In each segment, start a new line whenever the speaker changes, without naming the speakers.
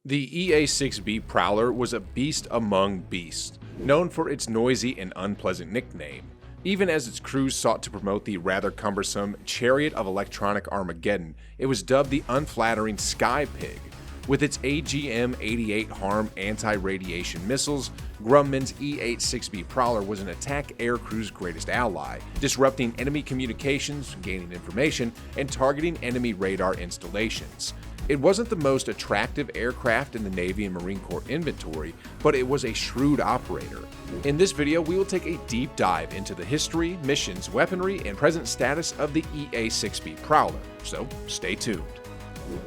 The EA-6B Prowler was a beast among beasts, known for its noisy and unpleasant nickname, even as its crews sought to promote the rather cumbersome Chariot of Electronic Armageddon. It was dubbed the unflattering Sky Pig. With its AGM-88 HARM anti-radiation missiles, Grumman's EA-6B Prowler was an attack aircrew's greatest ally, disrupting enemy communications, gaining information, and targeting enemy radar installations. It wasn't the most attractive aircraft in the Navy and Marine Corps inventory, but it was a shrewd operator. In this video, we will take a deep dive into the history, missions, weaponry, and present status of the EA-6B Prowler, so stay tuned.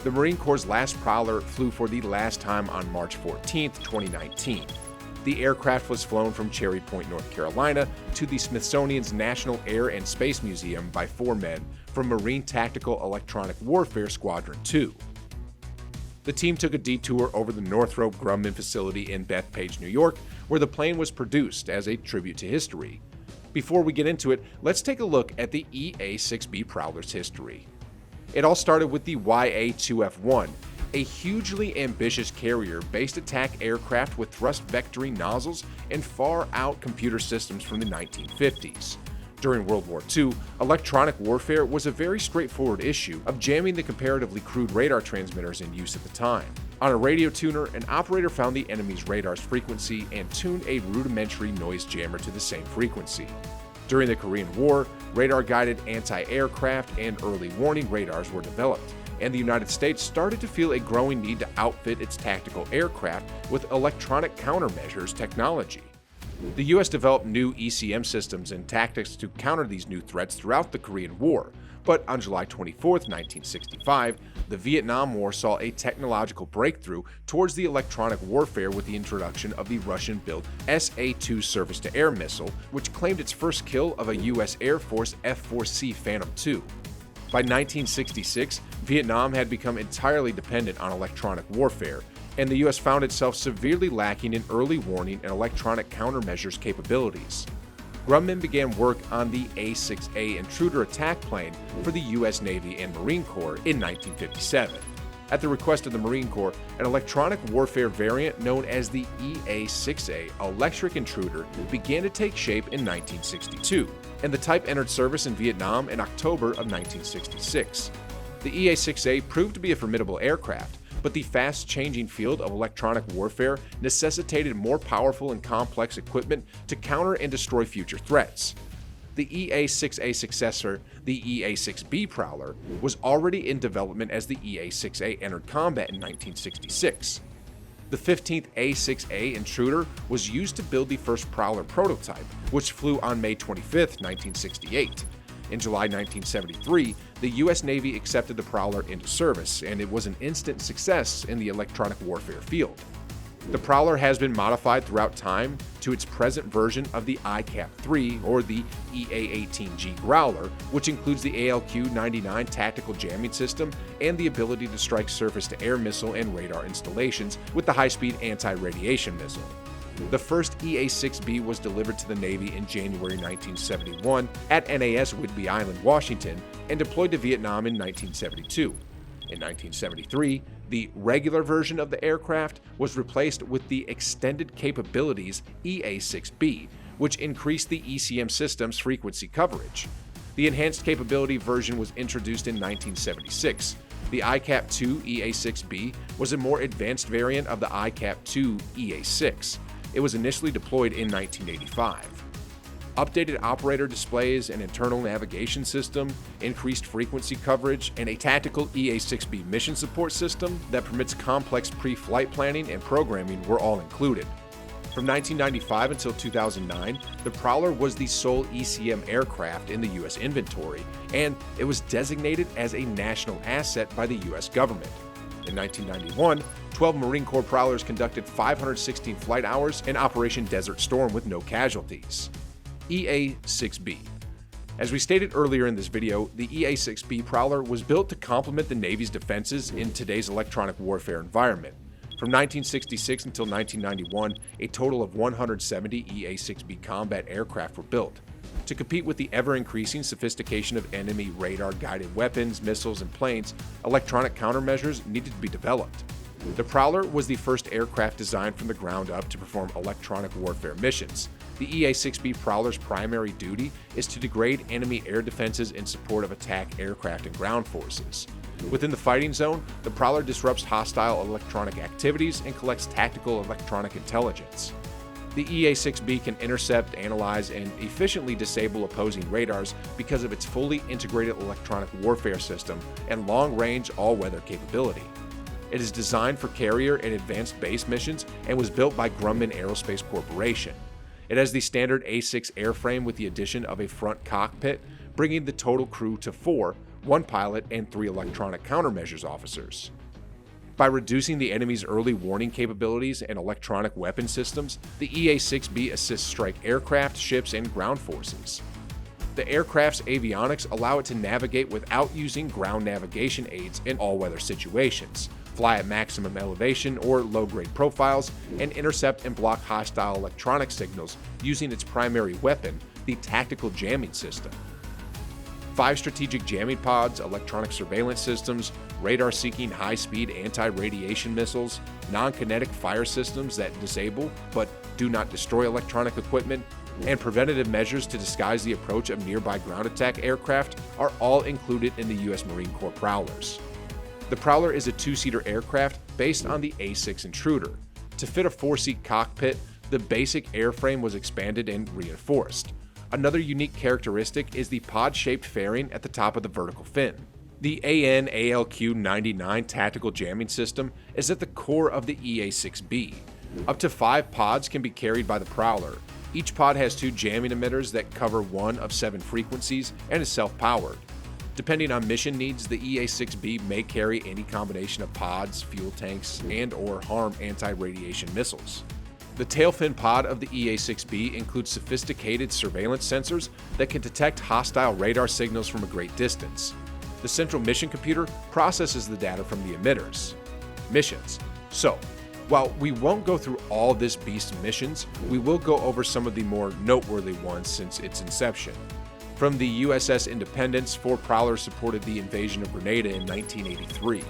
The Marine Corps' last Prowler flew for the last time on March 14, 2019. The aircraft was flown from Cherry Point, North Carolina to the Smithsonian's National Air and Space Museum by 4 men from Marine Tactical Electronic Warfare Squadron 2. The team took a detour over the Northrop Grumman facility in Bethpage, New York, where the plane was produced as a tribute to history. Before we get into it, let's take a look at the EA-6B Prowler's history. It all started with the YA-2F1, a hugely ambitious carrier-based attack aircraft with thrust vectoring nozzles and far-out computer systems from the 1950s. During World War II, electronic warfare was a very straightforward issue of jamming the comparatively crude radar transmitters in use at the time. On a radio tuner, an operator found the enemy's radar's frequency and tuned a rudimentary noise jammer to the same frequency. During the Korean War, radar-guided anti-aircraft and early warning radars were developed, and the United States started to feel a growing need to outfit its tactical aircraft with electronic countermeasures technology. The US developed new ECM systems and tactics to counter these new threats throughout the Korean War, but on July 24, 1965, the Vietnam War saw a technological breakthrough towards the electronic warfare with the introduction of the Russian-built SA-2 surface-to-air missile, which claimed its first kill of a US Air Force F-4C Phantom II. By 1966, Vietnam had become entirely dependent on electronic warfare, and the US found itself severely lacking in early warning and electronic countermeasures capabilities. Grumman began work on the A-6A intruder attack plane for the US Navy and Marine Corps in 1957. At the request of the Marine Corps, an electronic warfare variant known as the EA-6A electric intruder began to take shape in 1962, and the type entered service in Vietnam in October of 1966. The EA-6A proved to be a formidable aircraft, but the fast-changing field of electronic warfare necessitated more powerful and complex equipment to counter and destroy future threats. The EA-6A successor, the EA-6B Prowler, was already in development as the EA-6A entered combat in 1966. The 15th A-6A intruder was used to build the first Prowler prototype, which flew on May 25, 1968. In July 1973, the US Navy accepted the Prowler into service, and it was an instant success in the electronic warfare field. The Prowler has been modified throughout time to its present version of the ICAP-3 or the EA-18G Growler, which includes the ALQ-99 tactical jamming system and the ability to strike surface-to-air missile and radar installations with the high-speed anti-radiation missile. The first EA-6B was delivered to the Navy in January 1971 at NAS Whidbey Island, Washington, and deployed to Vietnam in 1972. In 1973, the regular version of the aircraft was replaced with the extended capabilities EA-6B, which increased the ECM system's frequency coverage. The enhanced capability version was introduced in 1976. The ICAP-2 EA-6B was a more advanced variant of the ICAP-2 EA-6. It was initially deployed in 1985. Updated operator displays, an internal navigation system, increased frequency coverage, and a tactical EA-6B mission support system that permits complex pre-flight planning and programming were all included. From 1995 until 2009, the Prowler was the sole ECM aircraft in the US inventory, and it was designated as a national asset by the US government. In 1991, 12 Marine Corps Prowlers conducted 516 flight hours in Operation Desert Storm with no casualties. EA-6B. As we stated earlier in this video, the EA-6B Prowler was built to complement the Navy's defenses in today's electronic warfare environment. From 1966 until 1991, a total of 170 EA-6B combat aircraft were built. To compete with the ever-increasing sophistication of enemy radar-guided weapons, missiles, and planes, electronic countermeasures needed to be developed. The Prowler was the first aircraft designed from the ground up to perform electronic warfare missions. The EA-6B Prowler's primary duty is to degrade enemy air defenses in support of attack aircraft and ground forces. Within the fighting zone, the Prowler disrupts hostile electronic activities and collects tactical electronic intelligence. The EA-6B can intercept, analyze, and efficiently disable opposing radars because of its fully integrated electronic warfare system and long-range all-weather capability. It is designed for carrier and advanced base missions and was built by Grumman Aerospace Corporation. It has the standard A6 airframe with the addition of a front cockpit, bringing the total crew to 4, 1 pilot and 3 electronic countermeasures officers. By reducing the enemy's early warning capabilities and electronic weapon systems, the EA-6B assists strike aircraft, ships, and ground forces. The aircraft's avionics allow it to navigate without using ground navigation aids in all-weather situations, fly at maximum elevation or low-grade profiles, and intercept and block hostile electronic signals using its primary weapon, the tactical jamming system. 5 strategic jamming pods, electronic surveillance systems, radar-seeking high-speed anti-radiation missiles, non-kinetic fire systems that disable but do not destroy electronic equipment, and preventative measures to disguise the approach of nearby ground attack aircraft are all included in the U.S. Marine Corps Prowlers. The Prowler is a 2-seater aircraft based on the A6 Intruder. To fit a 4-seat cockpit, the basic airframe was expanded and reinforced. Another unique characteristic is the pod-shaped fairing at the top of the vertical fin. The AN/ALQ-99 tactical jamming system is at the core of the EA-6B. Up to 5 pods can be carried by the Prowler. Each pod has 2 jamming emitters that cover 1 of 7 frequencies and is self-powered. Depending on mission needs, the EA-6B may carry any combination of pods, fuel tanks, and/or HARM anti-radiation missiles. The tailfin pod of the EA-6B includes sophisticated surveillance sensors that can detect hostile radar signals from a great distance. The central mission computer processes the data from the emitters. Missions. So, while we won't go through all this beast's missions, we will go over some of the more noteworthy ones since its inception. From the USS Independence, 4 Prowlers supported the invasion of Grenada in 1983.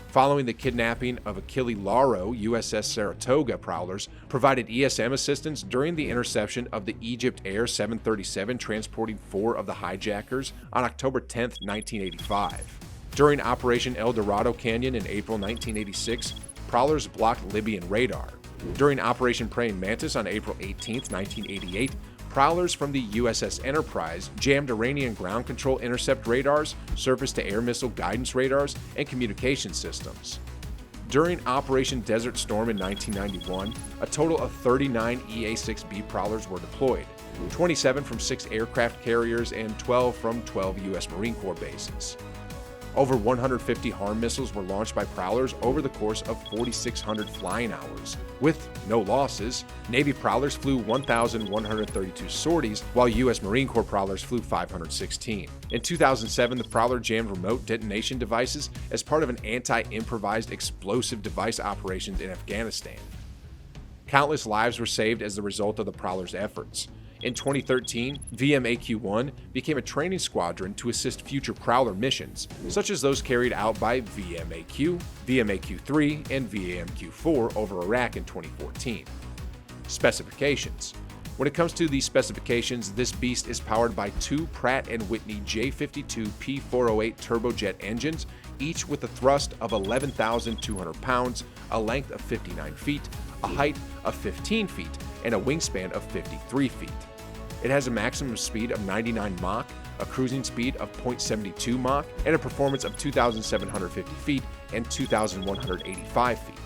Following the kidnapping of Achille Lauro, USS Saratoga Prowlers provided ESM assistance during the interception of the Egypt Air 737 transporting 4 of the hijackers on October 10, 1985. During Operation El Dorado Canyon in April 1986, Prowlers blocked Libyan radar. During Operation Praying Mantis on April 18, 1988, Prowlers from the USS Enterprise jammed Iranian ground control intercept radars, surface-to-air missile guidance radars, and communication systems. During Operation Desert Storm in 1991, a total of 39 EA-6B Prowlers were deployed, 27 from 6 aircraft carriers and 12 from 12 U.S. Marine Corps bases. Over 150 HARM missiles were launched by Prowlers over the course of 4,600 flying hours. With no losses, Navy Prowlers flew 1,132 sorties, while U.S. Marine Corps Prowlers flew 516. In 2007, the Prowler jammed remote detonation devices as part of an anti-improvised explosive device operations in Afghanistan. Countless lives were saved as the result of the Prowler's efforts. In 2013, VMAQ-1 became a training squadron to assist future Prowler missions, such as those carried out by VMAQ, VMAQ-3, and VMAQ-4 over Iraq in 2014. Specifications. When it comes to the specifications, this beast is powered by 2 Pratt & Whitney J52 P408 turbojet engines, each with a thrust of 11,200 pounds, a length of 59 feet, a height of 15 feet, and a wingspan of 53 feet. It has a maximum speed of 99 Mach, a cruising speed of 0.72 Mach, and a performance of 2,750 feet and 2,185 feet.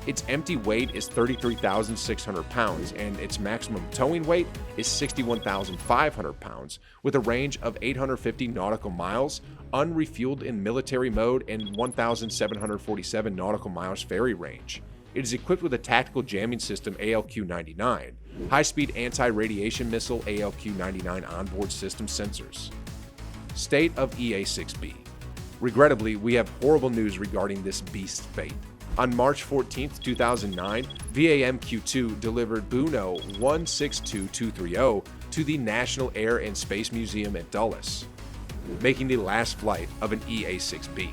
Its empty weight is 33,600 pounds, and its maximum towing weight is 61,500 pounds, with a range of 850 nautical miles, unrefueled in military mode, and 1,747 nautical miles ferry range. It is equipped with a tactical jamming system ALQ-99, high-speed anti-radiation missile ALQ-99 onboard system sensors. State of EA-6B. Regrettably, we have horrible news regarding this beast's fate. On March 14, 2009, VAMQ-2 delivered Buno 162230 to the National Air and Space Museum at Dulles, making the last flight of an EA-6B.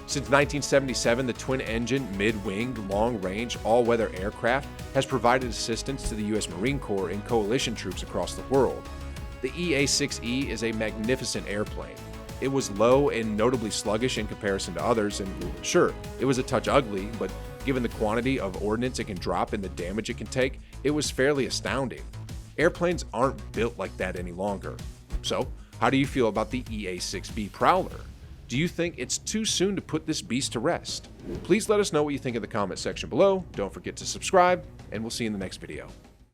Since 1977, the twin-engine, mid-winged, long-range, all-weather aircraft has provided assistance to the U.S. Marine Corps and coalition troops across the world. The EA-6E is a magnificent airplane. It was low and notably sluggish in comparison to others, and sure, it was a touch ugly, but given the quantity of ordnance it can drop and the damage it can take, it was fairly astounding. Airplanes aren't built like that any longer. So, how do you feel about the EA-6B Prowler? Do you think it's too soon to put this beast to rest? Please let us know what you think in the comment section below. Don't forget to subscribe, and we'll see you in the next video.